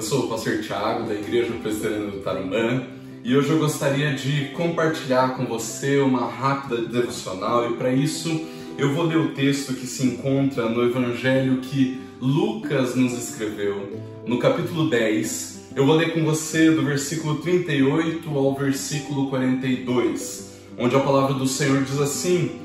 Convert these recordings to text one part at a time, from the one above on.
sou o pastor Thiago, da Igreja Presbiteriana do Tarumã, e hoje eu gostaria de compartilhar com você uma rápida devocional, e para isso eu vou ler o texto que se encontra no Evangelho que Lucas nos escreveu, no capítulo 10. Eu vou ler com você do versículo 38 ao versículo 42, onde a palavra do Senhor diz assim: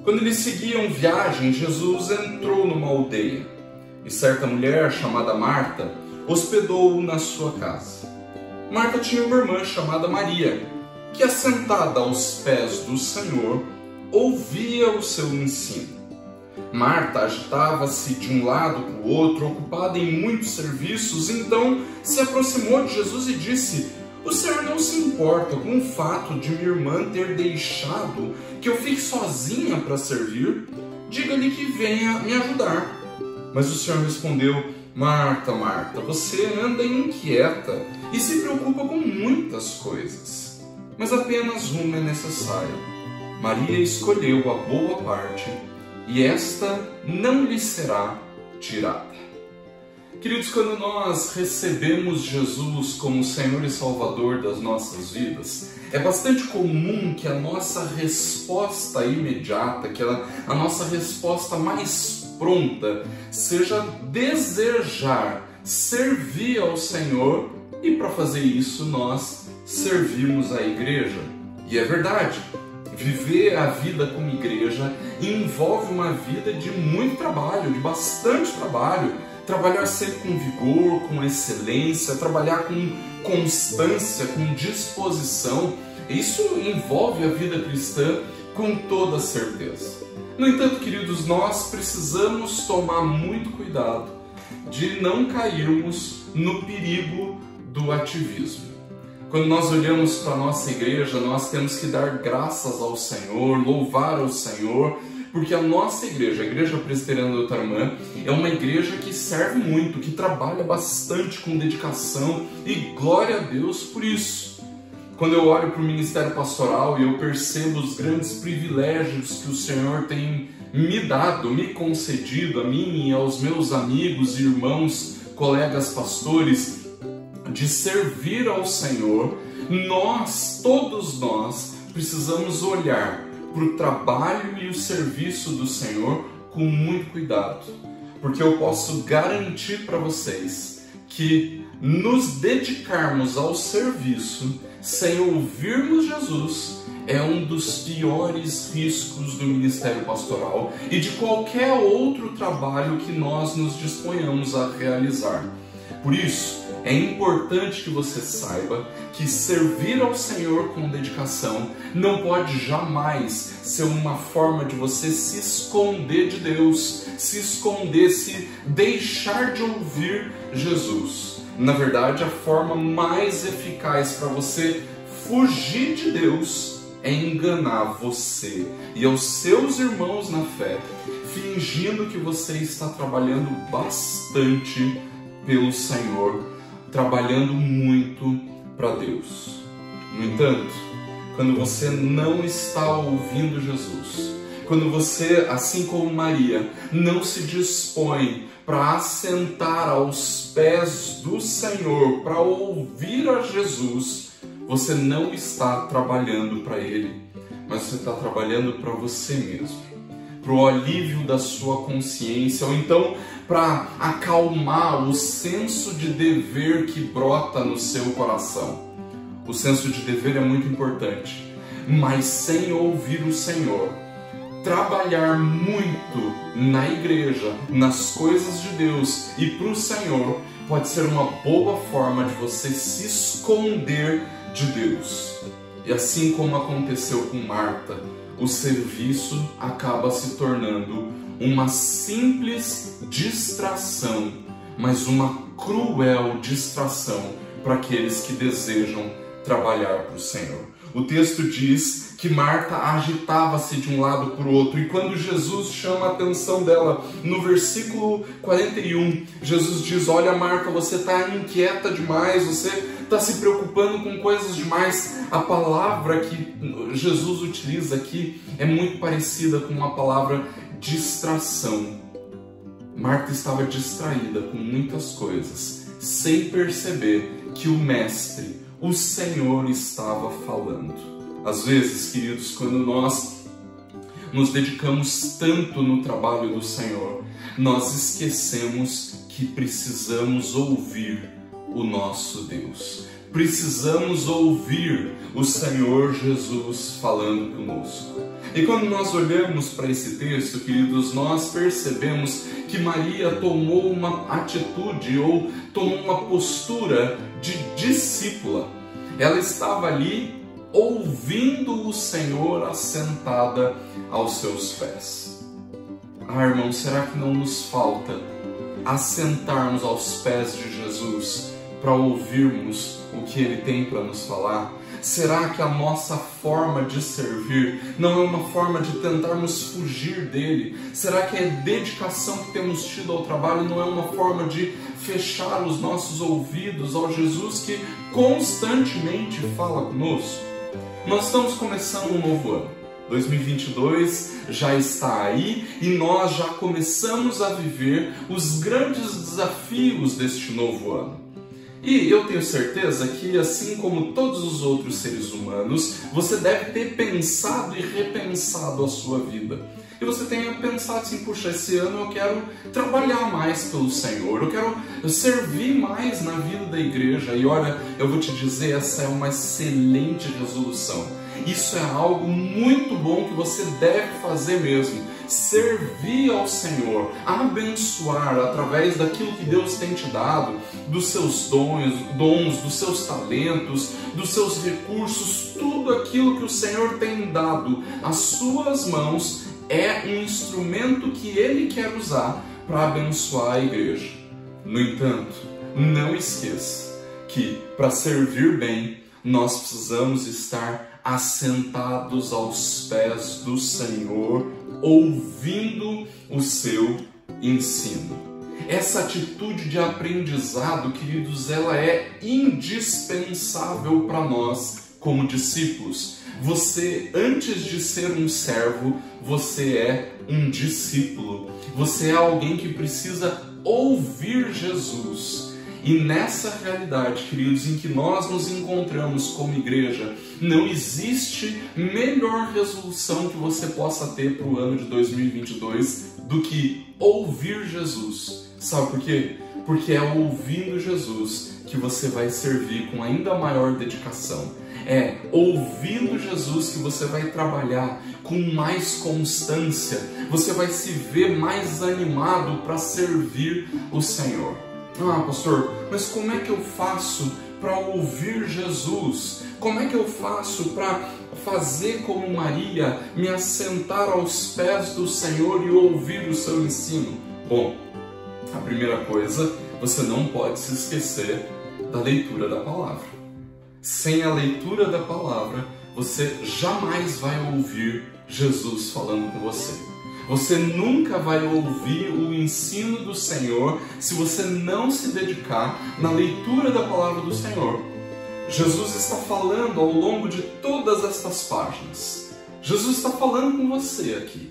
quando eles seguiam viagem, Jesus entrou numa aldeia, e certa mulher chamada Marta hospedou-o na sua casa. Marta tinha uma irmã chamada Maria, que, assentada aos pés do Senhor, ouvia o seu ensino. Marta agitava-se de um lado para o outro, ocupada em muitos serviços. Então se aproximou de Jesus e disse: o Senhor não se importa com o fato de minha irmã ter deixado que eu fique sozinha para servir? Diga-lhe que venha me ajudar. Mas o Senhor respondeu: Marta, Marta, você anda inquieta e se preocupa com muitas coisas, mas apenas uma é necessária. Maria escolheu a boa parte, e esta não lhe será tirada. Queridos, quando nós recebemos Jesus como Senhor e Salvador das nossas vidas, é bastante comum que a nossa resposta imediata, que a nossa resposta mais pronta, seja desejar servir ao Senhor, e para fazer isso nós servimos a igreja. E é verdade, viver a vida como igreja envolve uma vida de muito trabalho, de bastante trabalho. Trabalhar sempre com vigor, com excelência, trabalhar com constância, com disposição. Isso envolve a vida cristã com toda certeza. No entanto, queridos, nós precisamos tomar muito cuidado de não cairmos no perigo do ativismo. Quando nós olhamos para a nossa igreja, nós temos que dar graças ao Senhor, louvar ao Senhor, porque a nossa igreja, a Igreja Presbiteriana do Tarumã, é uma igreja que serve muito, que trabalha bastante com dedicação, e glória a Deus por isso. Quando eu olho para o ministério pastoral e eu percebo os grandes privilégios que o Senhor tem me dado, me concedido, a mim e aos meus amigos, irmãos, colegas pastores, de servir ao Senhor, todos nós, precisamos olhar para o trabalho e o serviço do Senhor com muito cuidado, porque eu posso garantir para vocês que nos dedicarmos ao serviço sem ouvirmos Jesus é um dos piores riscos do ministério pastoral e de qualquer outro trabalho que nós nos disponhamos a realizar. Por isso, é importante que você saiba que servir ao Senhor com dedicação não pode jamais ser uma forma de você se esconder de Deus, se esconder, se deixar de ouvir Jesus. Na verdade, a forma mais eficaz para você fugir de Deus é enganar você e aos seus irmãos na fé, fingindo que você está trabalhando bastante pelo Senhor, trabalhando muito para Deus. No entanto, quando você não está ouvindo Jesus, quando você, assim como Maria, não se dispõe para assentar aos pés do Senhor, para ouvir a Jesus, você não está trabalhando para Ele, mas você está trabalhando para você mesmo, para o alívio da sua consciência, ou então para acalmar o senso de dever que brota no seu coração. O senso de dever é muito importante, mas sem ouvir o Senhor, trabalhar muito na igreja, nas coisas de Deus e para o Senhor, pode ser uma boa forma de você se esconder de Deus. E assim como aconteceu com Marta, o serviço acaba se tornando uma simples distração, mas uma cruel distração para aqueles que desejam trabalhar para o Senhor. O texto diz que Marta agitava-se de um lado para o outro, e quando Jesus chama a atenção dela, no versículo 41, Jesus diz: olha, Marta, você está inquieta demais, você está se preocupando com coisas demais. A palavra que Jesus utiliza aqui é muito parecida com uma palavra distração. Marta estava distraída com muitas coisas, sem perceber que o Mestre, o Senhor, estava falando. Às vezes, queridos, quando nós nos dedicamos tanto no trabalho do Senhor, nós esquecemos que precisamos ouvir o nosso Deus. Precisamos ouvir o Senhor Jesus falando conosco. E quando nós olhamos para esse texto, queridos, nós percebemos que Maria tomou uma atitude ou tomou uma postura de discípula. Ela estava ali ouvindo o Senhor assentada aos seus pés. Irmão, será que não nos falta assentarmos aos pés de Jesus para ouvirmos o que Ele tem para nos falar? Será que a nossa forma de servir não é uma forma de tentarmos fugir dele? Será que a dedicação que temos tido ao trabalho não é uma forma de fechar os nossos ouvidos ao Jesus que constantemente fala conosco? Nós estamos começando um novo ano. 2022 já está aí e nós já começamos a viver os grandes desafios deste novo ano. E eu tenho certeza que, assim como todos os outros seres humanos, você deve ter pensado e repensado a sua vida. E você tenha pensado assim, puxa, esse ano eu quero trabalhar mais pelo Senhor, eu quero servir mais na vida da igreja. E olha, eu vou te dizer, essa é uma excelente resolução. Isso é algo muito bom que você deve fazer mesmo. Servir ao Senhor, abençoar através daquilo que Deus tem te dado, dos seus dons, dos seus talentos, dos seus recursos, tudo aquilo que o Senhor tem dado às suas mãos é um instrumento que Ele quer usar para abençoar a igreja. No entanto, não esqueça que para servir bem, nós precisamos estar assentados aos pés do Senhor, ouvindo o seu ensino. Essa atitude de aprendizado, queridos, ela é indispensável para nós como discípulos. Você, antes de ser um servo, você é um discípulo. Você é alguém que precisa ouvir Jesus. E nessa realidade, queridos, em que nós nos encontramos como igreja, não existe melhor resolução que você possa ter para o ano de 2022 do que ouvir Jesus. Sabe por quê? Porque é ouvindo Jesus que você vai servir com ainda maior dedicação. É ouvindo Jesus que você vai trabalhar com mais constância. Você vai se ver mais animado para servir o Senhor. Ah, pastor, mas como é que eu faço para ouvir Jesus? Como é que eu faço para fazer como Maria, me assentar aos pés do Senhor e ouvir o seu ensino? Bom, a primeira coisa, você não pode se esquecer da leitura da palavra. Sem a leitura da palavra, você jamais vai ouvir Jesus falando com você. Você nunca vai ouvir o ensino do Senhor se você não se dedicar na leitura da palavra do Senhor. Jesus está falando ao longo de todas estas páginas. Jesus está falando com você aqui.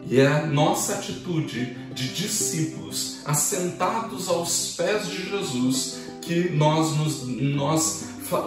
E é a nossa atitude de discípulos assentados aos pés de Jesus que nós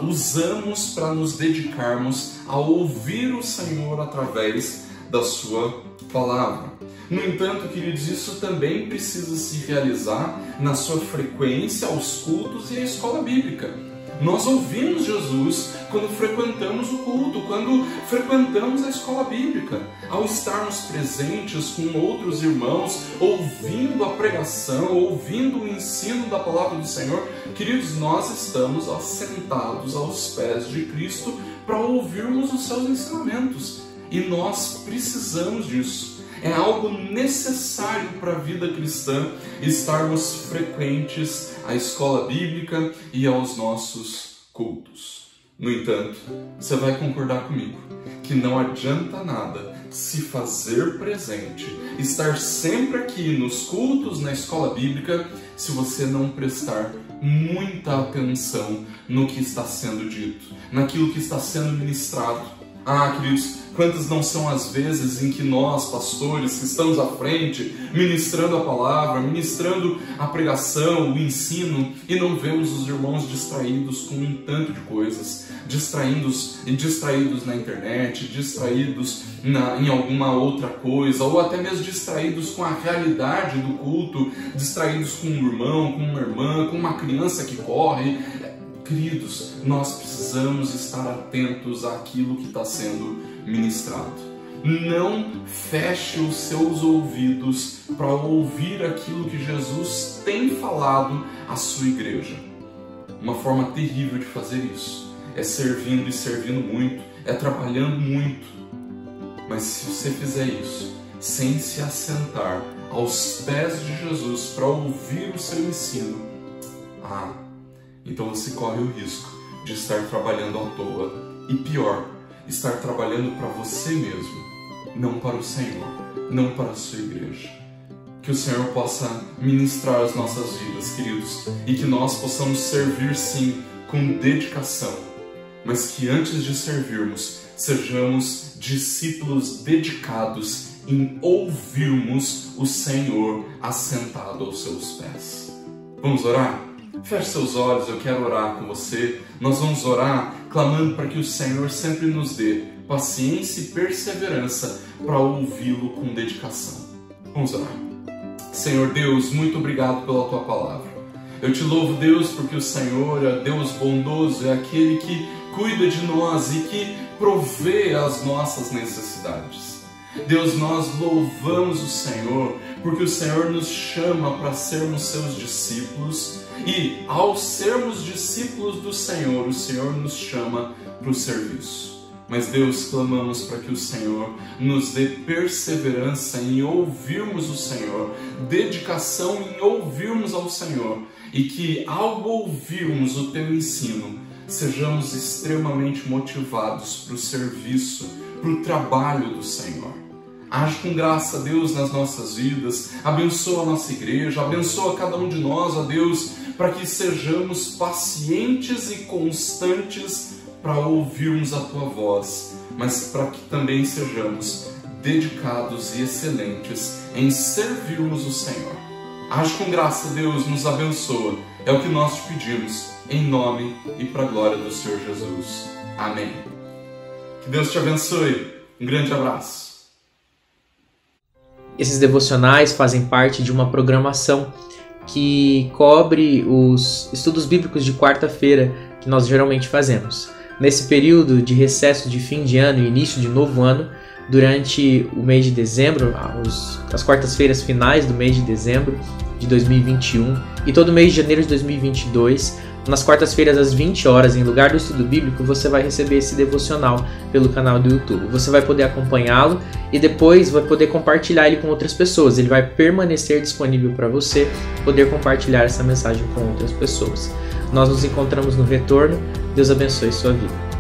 usamos para nos dedicarmos a ouvir o Senhor através da sua palavra. No entanto, queridos, isso também precisa se realizar na sua frequência aos cultos e à escola bíblica. Nós ouvimos Jesus quando frequentamos o culto, quando frequentamos a escola bíblica, ao estarmos presentes com outros irmãos, ouvindo a pregação, ouvindo o ensino da palavra do Senhor. Queridos, nós estamos assentados aos pés de Cristo para ouvirmos os seus ensinamentos. E nós precisamos disso. É algo necessário para a vida cristã estarmos frequentes à escola bíblica e aos nossos cultos. No entanto, você vai concordar comigo que não adianta nada se fazer presente, estar sempre aqui nos cultos, na escola bíblica, se você não prestar muita atenção no que está sendo dito, naquilo que está sendo ministrado. Ah, queridos, quantas não são as vezes em que nós, pastores, que estamos à frente, ministrando a palavra, ministrando a pregação, o ensino, e não vemos os irmãos distraídos com um tanto de coisas, distraídos na internet, distraídos em alguma outra coisa, ou até mesmo distraídos com a realidade do culto, distraídos com um irmão, com uma irmã, com uma criança que corre. Queridos, nós precisamos estar atentos àquilo que está sendo ministrado. Não feche os seus ouvidos para ouvir aquilo que Jesus tem falado à sua igreja. Uma forma terrível de fazer isso é servindo e servindo muito, é trabalhando muito. Mas se você fizer isso sem se assentar aos pés de Jesus para ouvir o seu ensino, então você corre o risco de estar trabalhando à toa. E pior, estar trabalhando para você mesmo, não para o Senhor, não para a sua igreja. Que o Senhor possa ministrar as nossas vidas, queridos, e que nós possamos servir sim com dedicação, mas que antes de servirmos, sejamos discípulos dedicados em ouvirmos o Senhor assentado aos seus pés. Vamos orar? Feche seus olhos, eu quero orar com você. Nós vamos orar clamando para que o Senhor sempre nos dê paciência e perseverança para ouvi-lo com dedicação. Vamos orar. Senhor Deus, muito obrigado pela Tua palavra. Eu te louvo, Deus, porque o Senhor é Deus bondoso, é aquele que cuida de nós e que provê as nossas necessidades. Deus, nós louvamos o Senhor porque o Senhor nos chama para sermos seus discípulos e, ao sermos discípulos do Senhor, o Senhor nos chama para o serviço. Mas, Deus, clamamos para que o Senhor nos dê perseverança em ouvirmos o Senhor, dedicação em ouvirmos ao Senhor, e que, ao ouvirmos o Teu ensino, sejamos extremamente motivados para o serviço, para o trabalho do Senhor. Age com graça, Deus, nas nossas vidas, abençoa a nossa igreja, abençoa cada um de nós, ó Deus, para que sejamos pacientes e constantes para ouvirmos a Tua voz, mas para que também sejamos dedicados e excelentes em servirmos o Senhor. Age com graça, Deus, nos abençoa, é o que nós te pedimos, em nome e para a glória do Senhor Jesus. Amém. Que Deus te abençoe. Um grande abraço. Esses devocionais fazem parte de uma programação que cobre os estudos bíblicos de quarta-feira que nós geralmente fazemos. Nesse período de recesso de fim de ano e início de novo ano, durante o mês de dezembro, as quartas-feiras finais do mês de dezembro de 2021 e todo mês de janeiro de 2022, nas quartas-feiras às 20 horas, em lugar do estudo bíblico, você vai receber esse devocional pelo canal do YouTube. Você vai poder acompanhá-lo e depois vai poder compartilhar ele com outras pessoas. Ele vai permanecer disponível para você poder compartilhar essa mensagem com outras pessoas. Nós nos encontramos no retorno. Deus abençoe sua vida.